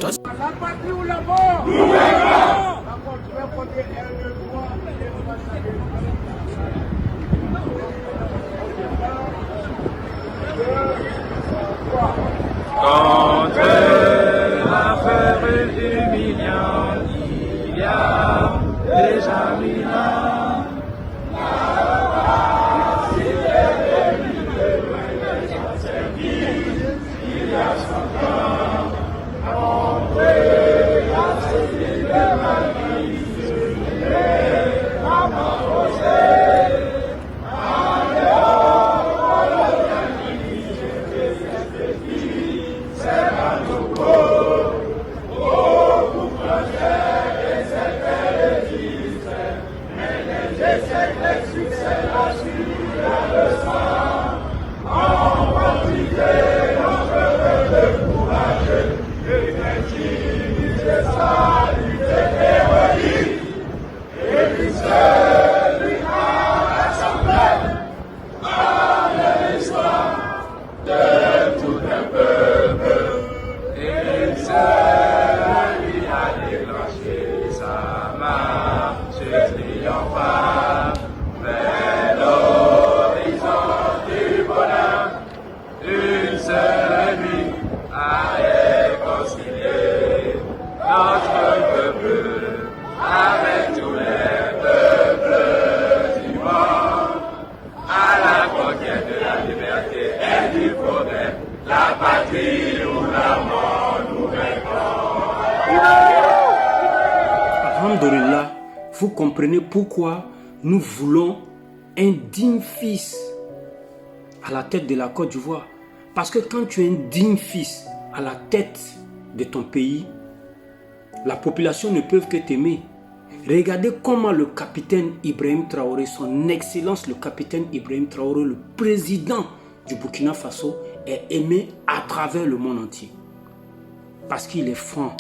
La patrie ou la mort? Nous verrons. D'accord, je vais compter 1, 2, 3. Contre l'affaire humiliante, il y a déjà 1000 ans. Alhamdulillah, vous comprenez pourquoi nous voulons un digne fils à la tête de la Côte d'Ivoire. Parce que quand tu es un digne fils à la tête de ton pays, la population ne peut que t'aimer. Regardez comment le capitaine Ibrahim Traoré, son excellence le capitaine Ibrahim Traoré, le président du Burkina Faso, est aimé à travers le monde entier. Parce qu'il est franc,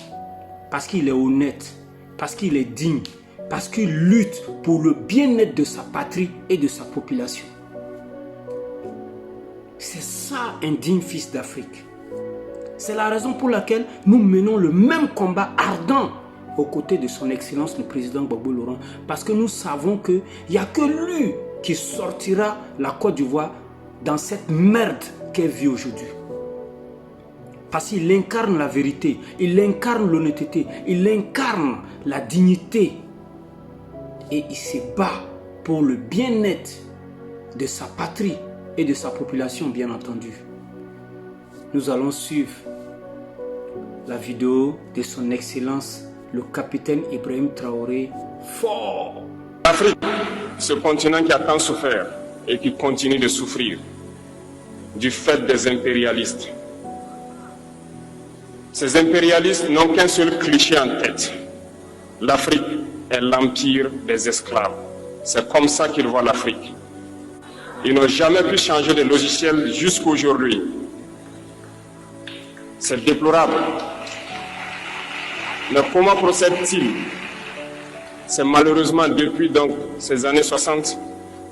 parce qu'il est honnête, parce qu'il est digne, parce qu'il lutte pour le bien-être de sa patrie et de sa population. C'est ça un digne fils d'Afrique. C'est la raison pour laquelle nous menons le même combat ardent aux côtés de son excellence le président Gbagbo Laurent. Parce que nous savons qu'il n'y a que lui qui sortira la Côte d'Ivoire dans cette merde qu'elle vit aujourd'hui. Parce qu'il incarne la vérité, il incarne l'honnêteté, il incarne la dignité. Et il se bat pour le bien-être de sa patrie et de sa population, bien entendu. Nous allons suivre la vidéo de son excellence, le capitaine Ibrahim Traoré, fort. L'Afrique, ce continent qui a tant souffert et qui continue de souffrir du fait des impérialistes. Ces impérialistes n'ont qu'un seul cliché en tête. L'Afrique est l'empire des esclaves. C'est comme ça qu'ils voient l'Afrique. Ils n'ont jamais pu changer de logiciel jusqu'à aujourd'hui. C'est déplorable. Mais comment procèdent-ils? C'est malheureusement depuis donc ces années 60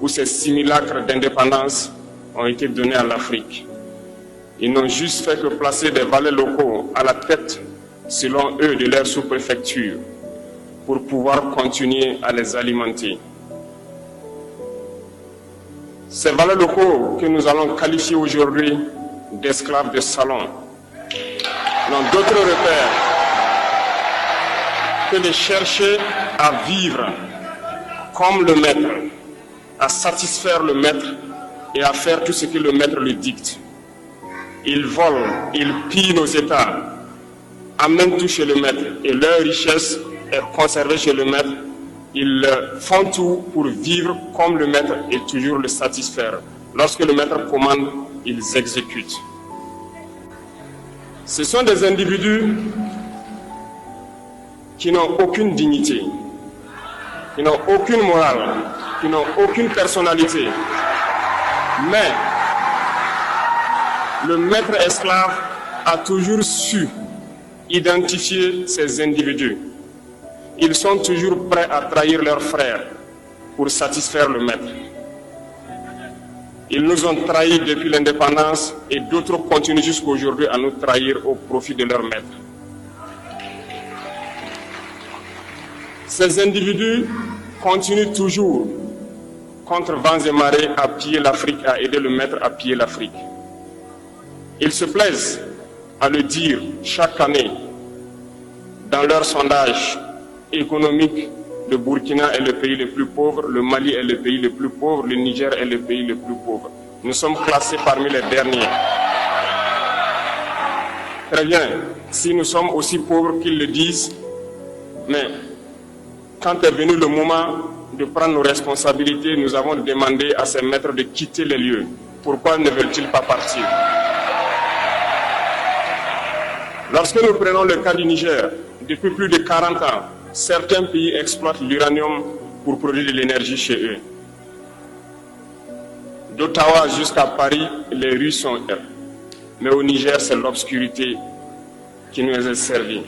où ces simulacres d'indépendance ont été donnés à l'Afrique. Ils n'ont juste fait que placer des valets locaux à la tête, selon eux, de leur sous-préfecture pour pouvoir continuer à les alimenter. Ces valets locaux que nous allons qualifier aujourd'hui d'esclaves de salon n'ont d'autre repère que de chercher à vivre comme le maître, à satisfaire le maître et à faire tout ce que le maître lui dicte. Ils volent, ils pillent nos États, amènent tout chez le maître et leur richesse est conservée chez le maître. Ils font tout pour vivre comme le maître et toujours le satisfaire. Lorsque le maître commande, ils exécutent. Ce sont des individus qui n'ont aucune dignité, qui n'ont aucune morale, qui n'ont aucune personnalité. Mais le maître esclave a toujours su identifier ces individus. Ils sont toujours prêts à trahir leurs frères pour satisfaire le maître. Ils nous ont trahis depuis l'indépendance et d'autres continuent jusqu'à aujourd'hui à nous trahir au profit de leur maître. Ces individus continuent toujours, contre vents et marées, à piller l'Afrique, à aider le maître à piller l'Afrique. Ils se plaisent à le dire chaque année dans leurs sondages économiques. Le Burkina est le pays le plus pauvre, le Mali est le pays le plus pauvre, le Niger est le pays le plus pauvre. Nous sommes classés parmi les derniers. Très bien, si nous sommes aussi pauvres qu'ils le disent, mais quand est venu le moment de prendre nos responsabilités, nous avons demandé à ces maîtres de quitter les lieux. Pourquoi ne veulent-ils pas partir? Lorsque nous prenons le cas du Niger, depuis plus de 40 ans, certains pays exploitent l'uranium pour produire de l'énergie chez eux. D'Ottawa jusqu'à Paris, les rues sont claires. Mais au Niger, c'est l'obscurité qui nous est servie.